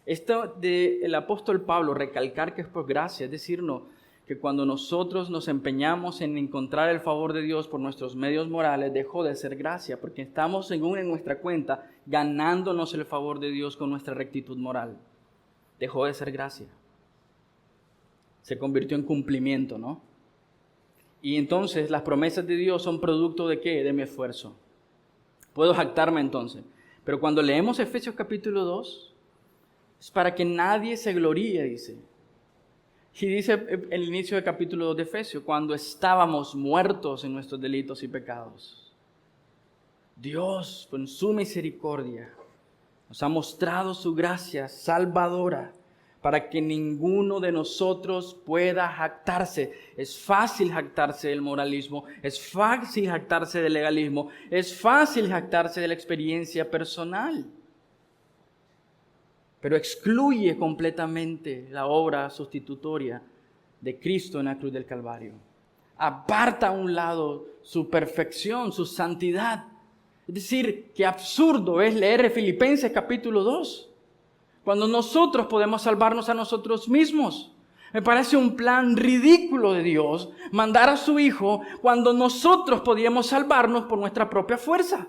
Esto del apóstol Pablo, recalcar que es por gracia, es decirnos que cuando nosotros nos empeñamos en encontrar el favor de Dios por nuestros medios morales, dejó de ser gracia, porque estamos según en nuestra cuenta ganándonos el favor de Dios con nuestra rectitud moral. Dejó de ser gracia. Se convirtió en cumplimiento, ¿no? Y entonces las promesas de Dios son producto ¿de qué? De mi esfuerzo. Puedo jactarme entonces. Pero cuando leemos Efesios capítulo 2, es para que nadie se gloríe, dice. Y dice el inicio del capítulo 2 de Efesios, cuando estábamos muertos en nuestros delitos y pecados. Dios, con su misericordia, nos ha mostrado su gracia salvadora para que ninguno de nosotros pueda jactarse. Es fácil jactarse del moralismo, es fácil jactarse del legalismo, es fácil jactarse de la experiencia personal. Pero excluye completamente la obra sustitutoria de Cristo en la cruz del Calvario. Aparta a un lado su perfección, su santidad. Es decir, qué absurdo es leer Filipenses capítulo 2, cuando nosotros podemos salvarnos a nosotros mismos. Me parece un plan ridículo de Dios mandar a su Hijo cuando nosotros podíamos salvarnos por nuestra propia fuerza.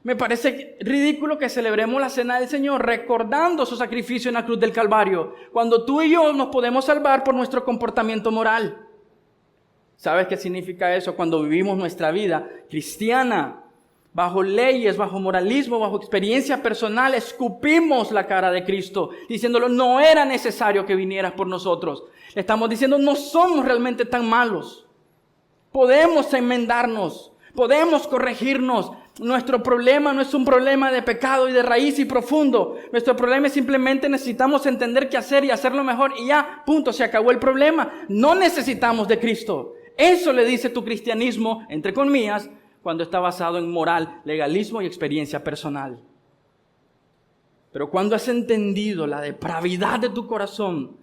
Me parece ridículo que celebremos la cena del Señor recordando su sacrificio en la cruz del Calvario, cuando tú y yo nos podemos salvar por nuestro comportamiento moral. ¿Sabes qué significa eso? Cuando vivimos nuestra vida cristiana, bajo leyes, bajo moralismo, bajo experiencia personal, escupimos la cara de Cristo, diciéndolo, no era necesario que vinieras por nosotros. Le estamos diciendo, no somos realmente tan malos. Podemos enmendarnos, podemos corregirnos. Nuestro problema no es un problema de pecado y de raíz y profundo. Nuestro problema es simplemente necesitamos entender qué hacer y hacerlo mejor y ya, punto, se acabó el problema. No necesitamos de Cristo. Eso le dice tu cristianismo, entre comillas, cuando está basado en moral, legalismo y experiencia personal. Pero cuando has entendido la depravidad de tu corazón,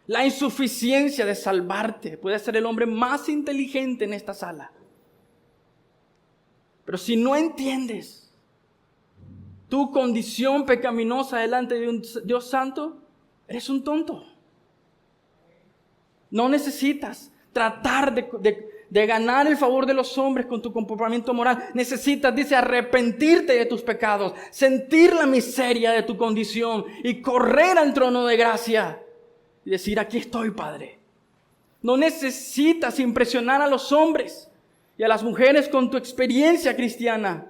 la insuficiencia de salvarte, puedes ser el hombre más inteligente en esta sala. Pero si no entiendes tu condición pecaminosa delante de un Dios santo, eres un tonto. No necesitas tratar de ganar el favor de los hombres con tu comportamiento moral. Necesitas, dice, arrepentirte de tus pecados, sentir la miseria de tu condición y correr al trono de gracia y decir, aquí estoy, Padre. No necesitas impresionar a los hombres y a las mujeres con tu experiencia cristiana.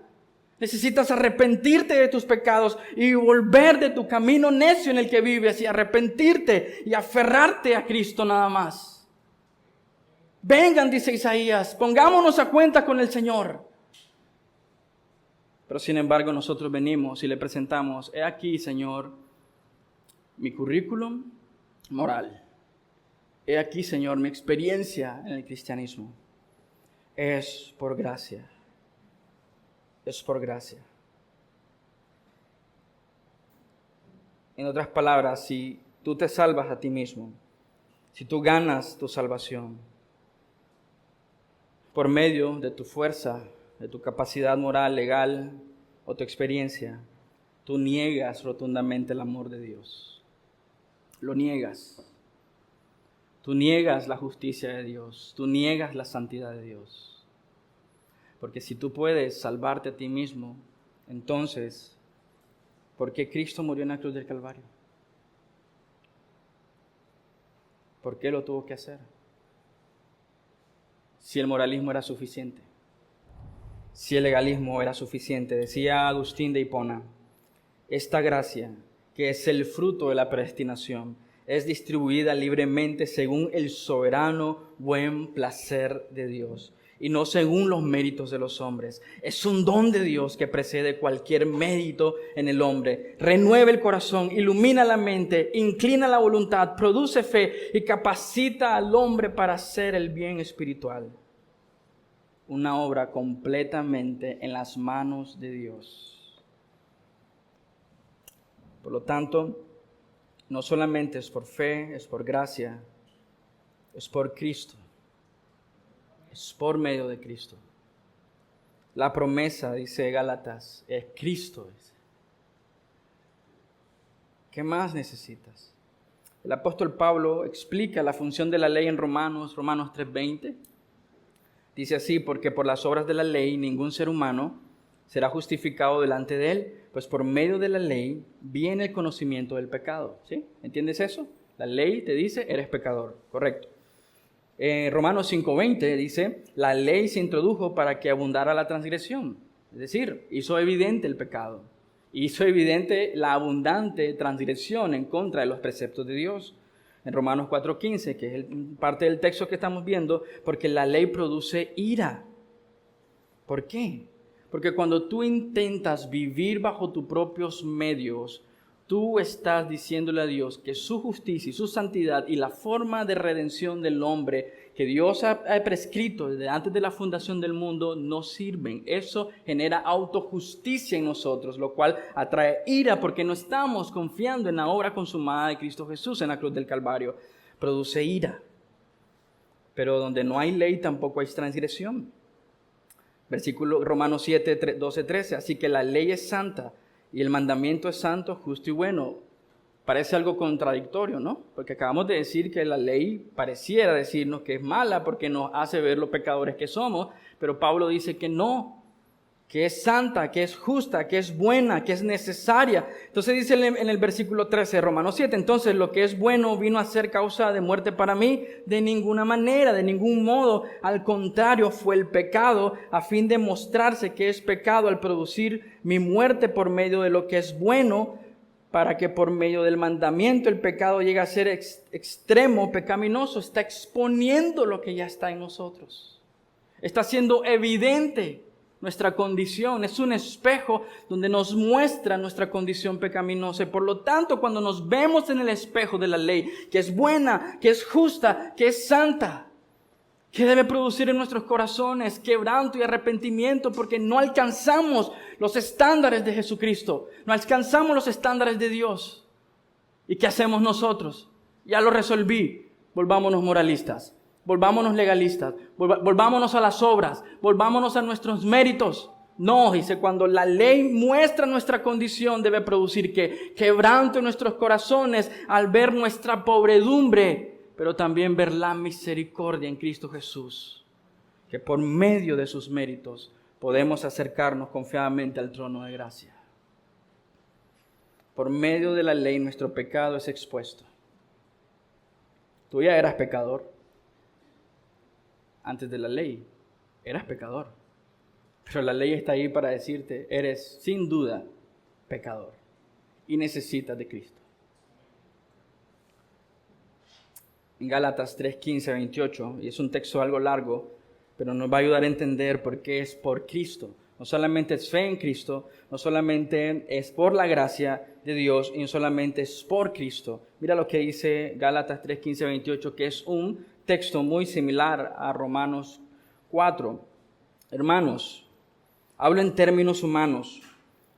Necesitas arrepentirte de tus pecados y volver de tu camino necio en el que vives y arrepentirte y aferrarte a Cristo nada más. Vengan, dice Isaías, pongámonos a cuenta con el Señor. Pero sin embargo nosotros venimos y le presentamos, he aquí, Señor, mi currículum moral. He aquí, Señor, mi experiencia en el cristianismo. Es por gracia. Es por gracia. En otras palabras, si tú te salvas a ti mismo, si tú ganas tu salvación por medio de tu fuerza, de tu capacidad moral, legal o tu experiencia, tú niegas rotundamente el amor de Dios. Lo niegas. Tú niegas la justicia de Dios. Tú niegas la santidad de Dios. Porque si tú puedes salvarte a ti mismo, entonces, ¿por qué Cristo murió en la cruz del Calvario? ¿Por qué lo tuvo que hacer? Si el moralismo era suficiente, si el legalismo era suficiente. Decía Agustín de Hipona, esta gracia, que es el fruto de la predestinación, es distribuida libremente según el soberano buen placer de Dios. y no según los méritos de los hombres. Es un don de Dios que precede cualquier mérito en el hombre. Renueva el corazón, ilumina la mente, inclina la voluntad, produce fe y capacita al hombre para hacer el bien espiritual. Una obra completamente en las manos de Dios. Por lo tanto, no solamente es por fe, es por gracia, es por Cristo. Es por medio de Cristo. La promesa, dice Gálatas, es Cristo. ¿Qué más necesitas? El apóstol Pablo explica la función de la ley en Romanos 3:20. Dice así: porque por las obras de la ley ningún ser humano será justificado delante de él, pues por medio de la ley viene el conocimiento del pecado. ¿Sí? ¿Entiendes eso? La ley te dice, eres pecador. Correcto. Romanos 5:20 dice, la ley se introdujo para que abundara la transgresión. Es decir, hizo evidente el pecado. Hizo evidente la abundante transgresión en contra de los preceptos de Dios. En Romanos 4:15, que es parte del texto que estamos viendo, porque la ley produce ira. ¿Por qué? Porque cuando tú intentas vivir bajo tus propios medios, tú estás diciéndole a Dios que su justicia y su santidad y la forma de redención del hombre que Dios ha prescrito desde antes de la fundación del mundo no sirven. Eso genera autojusticia en nosotros, lo cual atrae ira porque no estamos confiando en la obra consumada de Cristo Jesús en la cruz del Calvario. Produce ira. Pero donde no hay ley tampoco hay transgresión. Versículo Romanos 7:12-13. Así que la ley es santa y el mandamiento es santo, justo y bueno. Parece algo contradictorio, ¿no? Porque acabamos de decir que la ley pareciera decirnos que es mala porque nos hace ver los pecadores que somos, pero Pablo dice que no, que es santa, que es justa, que es buena, que es necesaria. Entonces dice en el versículo 13 de Romanos 7, entonces lo que es bueno vino a ser causa de muerte para mí, de ninguna manera, de ningún modo. Al contrario, fue el pecado a fin de mostrarse que es pecado al producir mi muerte por medio de lo que es bueno, para que por medio del mandamiento el pecado llegue a ser extremo, pecaminoso. Está exponiendo lo que ya está en nosotros. Está siendo evidente nuestra condición. Es un espejo donde nos muestra nuestra condición pecaminosa. Y por lo tanto, cuando nos vemos en el espejo de la ley, que es buena, que es justa, que es santa, ¿qué debe producir en nuestros corazones? Quebranto y arrepentimiento, porque no alcanzamos los estándares de Jesucristo. No alcanzamos los estándares de Dios. ¿Y qué hacemos nosotros? Ya lo resolví. Volvámonos moralistas. Volvámonos legalistas. Volvámonos a las obras. Volvámonos a nuestros méritos. No, dice, cuando la ley muestra nuestra condición, debe producir ¿qué? Quebranto en nuestros corazones al ver nuestra pobredumbre, pero también ver la misericordia en Cristo Jesús, que por medio de sus méritos podemos acercarnos confiadamente al trono de gracia. Por medio de la ley nuestro pecado es expuesto. Tú ya eras pecador. Antes de la ley, eras pecador. Pero la ley está ahí para decirte, eres sin duda pecador y necesitas de Cristo. En Gálatas 3:15-28, y es un texto algo largo, pero nos va a ayudar a entender por qué es por Cristo. No solamente es fe en Cristo, no solamente es por la gracia de Dios, y no solamente es por Cristo. Mira lo que dice Gálatas 3:15-28, que es un texto muy similar a Romanos 4. Hermanos, hablo en términos humanos.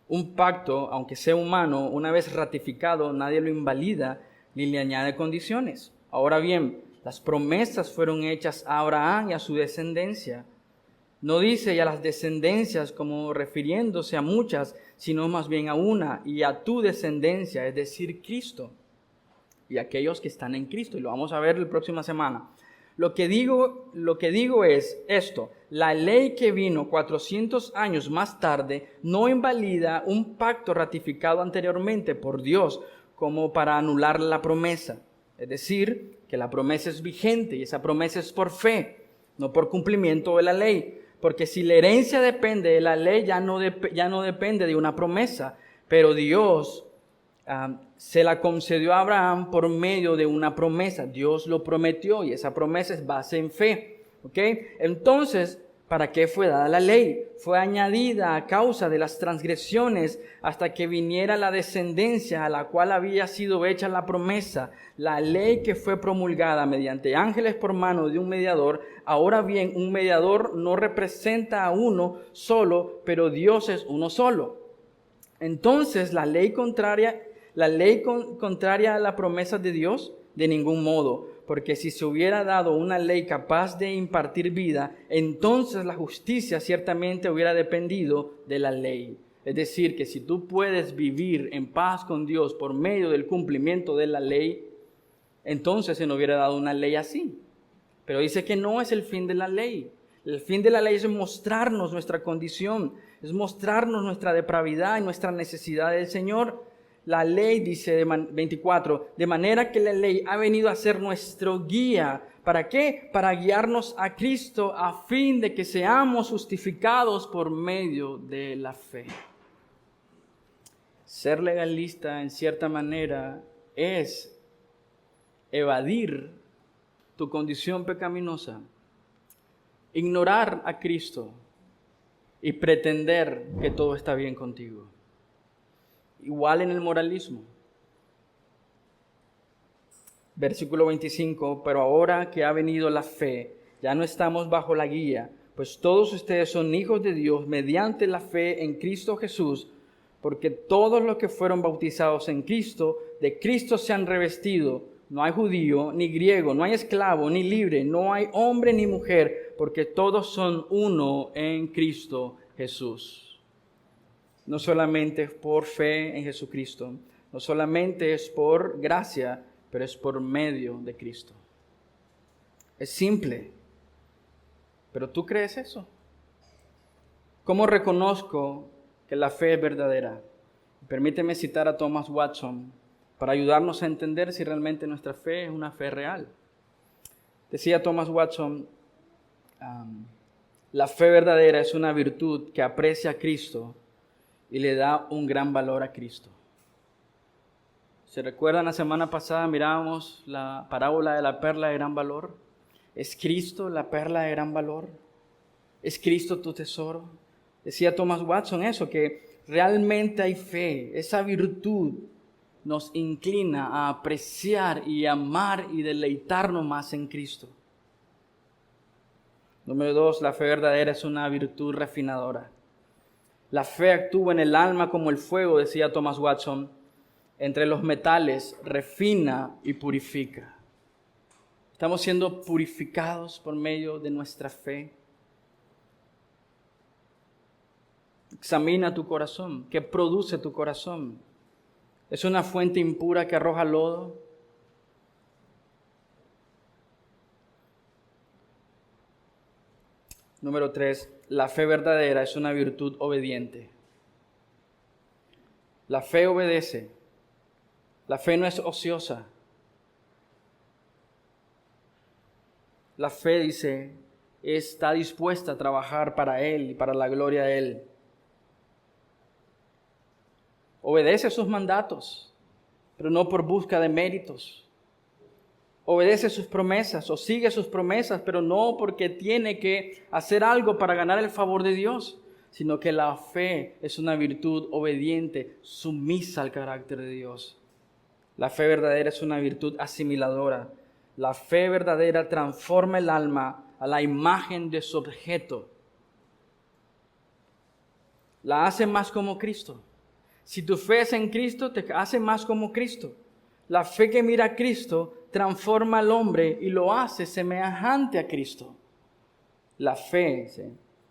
Un pacto, aunque sea humano, una vez ratificado, nadie lo invalida ni le añade condiciones. Ahora bien, las promesas fueron hechas a Abraham y a su descendencia. No dice ya las descendencias como refiriéndose a muchas, sino más bien a una y a tu descendencia, es decir, Cristo y aquellos que están en Cristo. Y lo vamos a ver la próxima semana. Lo que digo es esto: la ley que vino 400 años más tarde no invalida un pacto ratificado anteriormente por Dios como para anular la promesa. Es decir, que la promesa es vigente y esa promesa es por fe, no por cumplimiento de la ley. Porque si la herencia depende de la ley, ya no depende de una promesa. Pero Dios se la concedió a Abraham por medio de una promesa. Dios lo prometió y esa promesa es base en fe. ¿Okay? Entonces, ¿Para qué fue dada la ley? Fue añadida a causa de las transgresiones hasta que viniera la descendencia a la cual había sido hecha la promesa. La ley que fue promulgada mediante ángeles por mano de un mediador. Ahora bien, un mediador no representa a uno solo, pero Dios es uno solo. Entonces, ¿la ley contraria a la promesa de Dios? De ningún modo. Porque si se hubiera dado una ley capaz de impartir vida, entonces la justicia ciertamente hubiera dependido de la ley. Es decir, que si tú puedes vivir en paz con Dios por medio del cumplimiento de la ley, entonces se nos hubiera dado una ley así. Pero dice que no es el fin de la ley. El fin de la ley es mostrarnos nuestra condición, es mostrarnos nuestra depravidad y nuestra necesidad del Señor. La ley, dice 24, de manera que la ley ha venido a ser nuestro guía. ¿Para qué? Para guiarnos a Cristo a fin de que seamos justificados por medio de la fe. Ser legalista en cierta manera es evadir tu condición pecaminosa, ignorar a Cristo y pretender que todo está bien contigo. Igual en el moralismo. Versículo 25, pero ahora que ha venido la fe, ya no estamos bajo la guía, pues todos ustedes son hijos de Dios mediante la fe en Cristo Jesús, porque todos los que fueron bautizados en Cristo, de Cristo se han revestido. No hay judío ni griego, no hay esclavo ni libre, no hay hombre ni mujer, porque todos son uno en Cristo Jesús. No solamente es por fe en Jesucristo, no solamente es por gracia, pero es por medio de Cristo. Es simple, pero ¿tú crees eso? ¿Cómo reconozco que la fe es verdadera? Permíteme citar a Thomas Watson para ayudarnos a entender si realmente nuestra fe es una fe real. Decía Thomas Watson, la fe verdadera es una virtud que aprecia a Cristo y le da un gran valor a Cristo. ¿Se recuerdan? La semana pasada mirábamos la parábola de la perla de gran valor. ¿Es Cristo la perla de gran valor? ¿Es Cristo tu tesoro? Decía Thomas Watson eso, que realmente hay fe. Esa virtud nos inclina a apreciar y amar y deleitarnos más en Cristo. Número 2, la fe verdadera es una virtud refinadora. La fe actúa en el alma como el fuego, decía Thomas Watson, entre los metales, refina y purifica. Estamos siendo purificados por medio de nuestra fe. Examina tu corazón. ¿Qué produce tu corazón? ¿Es una fuente impura que arroja lodo? Número 3, la fe verdadera es una virtud obediente. La fe obedece. La fe no es ociosa. La fe, dice, está dispuesta a trabajar para Él y para la gloria de Él. Obedece sus mandatos, pero no por busca de méritos. Obedece sus promesas o sigue sus promesas, pero no porque tiene que hacer algo para ganar el favor de Dios, sino que la fe es una virtud obediente, sumisa al carácter de Dios. La fe verdadera es una virtud asimiladora. La fe verdadera transforma el alma a la imagen de su objeto. La hace más como Cristo. Si tu fe es en Cristo, te hace más como Cristo. La fe que mira a Cristo transforma al hombre y lo hace semejante a Cristo. La fe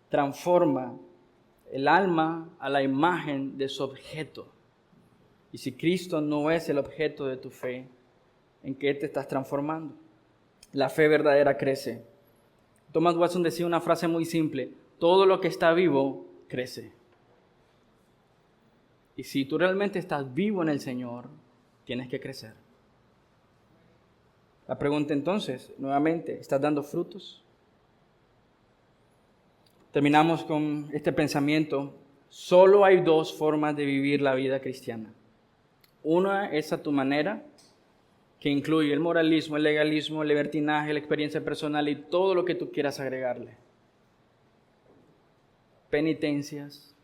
transforma el alma a la imagen de su objeto. Y si Cristo no es el objeto de tu fe, ¿en qué te estás transformando? La fe verdadera crece. Thomas Watson decía una frase muy simple: todo lo que está vivo crece. Y si tú realmente estás vivo en el Señor, tienes que crecer. La pregunta entonces, nuevamente, ¿estás dando frutos? Terminamos con este pensamiento. Solo hay dos formas de vivir la vida cristiana. Una es a tu manera, que incluye el moralismo, el legalismo, el libertinaje, la experiencia personal y todo lo que tú quieras agregarle. penitencias,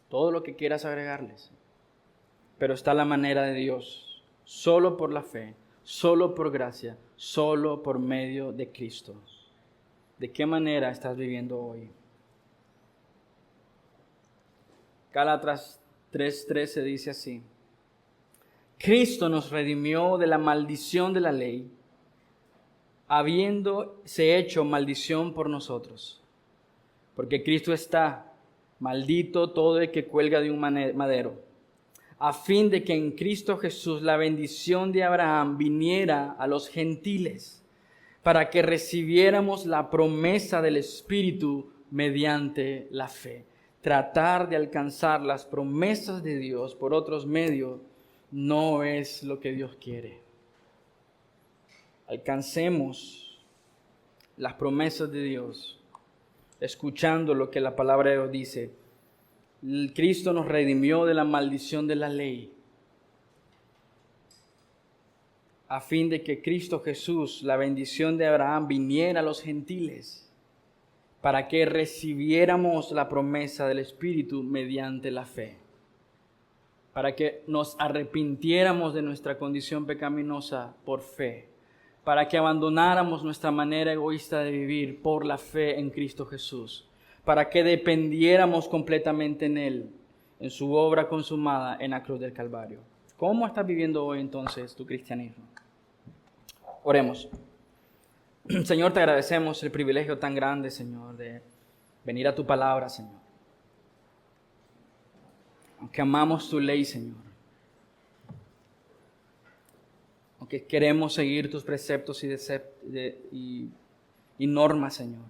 todo lo que quieras agregarles. Pero está la manera de Dios, solo por la fe, solo por gracia, solo por medio de Cristo. ¿De qué manera estás viviendo hoy? Gálatas 3:13 dice así: Cristo nos redimió de la maldición de la ley, habiéndose hecho maldición por nosotros. Porque Cristo está maldito todo el que cuelga de un madero, a fin de que en Cristo Jesús la bendición de Abraham viniera a los gentiles, para que recibiéramos la promesa del Espíritu mediante la fe. Tratar de alcanzar las promesas de Dios por otros medios no es lo que Dios quiere. Alcancemos las promesas de Dios escuchando lo que la palabra de Dios dice. Cristo nos redimió de la maldición de la ley, a fin de que Cristo Jesús, la bendición de Abraham, viniera a los gentiles, para que recibiéramos la promesa del Espíritu mediante la fe, para que nos arrepintiéramos de nuestra condición pecaminosa por fe, para que abandonáramos nuestra manera egoísta de vivir por la fe en Cristo Jesús, para que dependiéramos completamente en Él, en su obra consumada en la cruz del Calvario. ¿Cómo estás viviendo hoy entonces tu cristianismo? Oremos. Señor, te agradecemos el privilegio tan grande, Señor, de venir a tu palabra, Señor. Aunque amamos tu ley, Señor. Aunque queremos seguir tus preceptos y normas, Señor.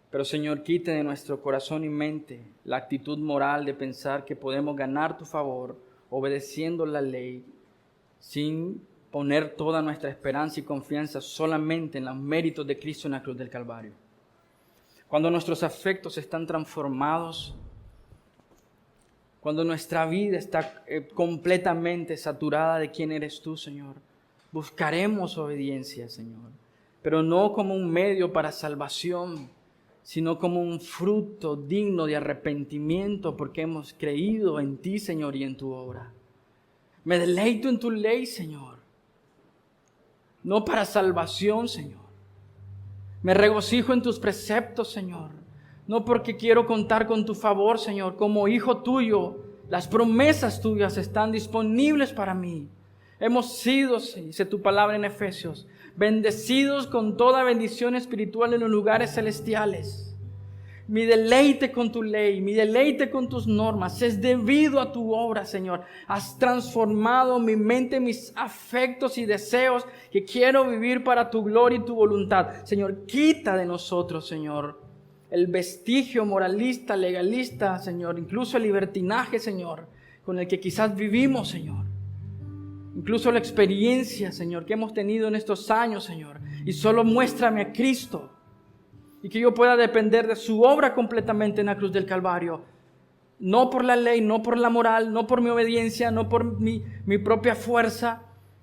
Pero, Señor, quite de nuestro corazón y mente la actitud moral de pensar que podemos ganar tu favor obedeciendo la ley sin poner toda nuestra esperanza y confianza solamente en los méritos de Cristo en la cruz del Calvario. Cuando nuestros afectos están transformados, cuando nuestra vida está completamente saturada de quién eres tú, Señor, buscaremos obediencia, Señor, pero no como un medio para salvación, sino como un fruto digno de arrepentimiento porque hemos creído en ti, Señor, y en tu obra. Me deleito en tu ley, Señor, no para salvación, Señor. Me regocijo en tus preceptos, Señor, no porque quiero contar con tu favor, Señor. Como hijo tuyo, las promesas tuyas están disponibles para mí. Hemos sido, dice tu palabra en Efesios, bendecidos con toda bendición espiritual en los lugares celestiales. Mi deleite con tu ley, mi deleite con tus normas es debido a tu obra, Señor. Has transformado mi mente, mis afectos y deseos que quiero vivir para tu gloria y tu voluntad. Señor, quita de nosotros, Señor, el vestigio moralista, legalista, Señor, incluso el libertinaje, Señor, con el que quizás vivimos, Señor. Incluso la experiencia, Señor, que hemos tenido en estos años, Señor. Y solo muéstrame a Cristo. Y que yo pueda depender de su obra completamente en la cruz del Calvario. No por la ley, no por la moral, no por mi obediencia, no por mi propia fuerza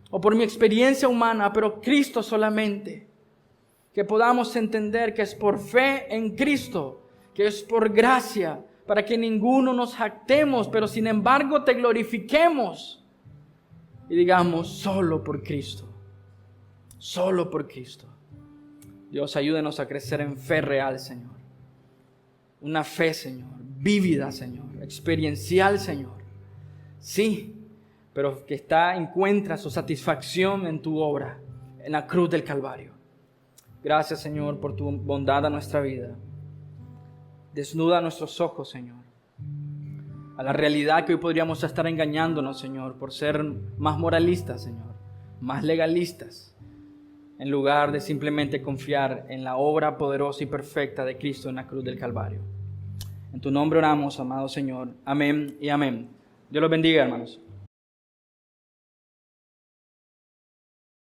o por mi experiencia humana, pero Cristo solamente. Que podamos entender que es por fe en Cristo, que es por gracia, para que ninguno nos jactemos, pero sin embargo te glorifiquemos. Y digamos, solo por Cristo. Solo por Cristo. Dios, ayúdenos a crecer en fe real, Señor. Una fe, Señor, vívida, Señor, experiencial, Señor. Sí, pero que encuentra su satisfacción en tu obra, en la cruz del Calvario. Gracias, Señor, por tu bondad a nuestra vida. Desnuda nuestros ojos, Señor, a la realidad que hoy podríamos estar engañándonos, Señor, por ser más moralistas, Señor, más legalistas, en lugar de simplemente confiar en la obra poderosa y perfecta de Cristo en la cruz del Calvario. En tu nombre oramos, amado Señor. Amén y amén. Dios los bendiga, hermanos.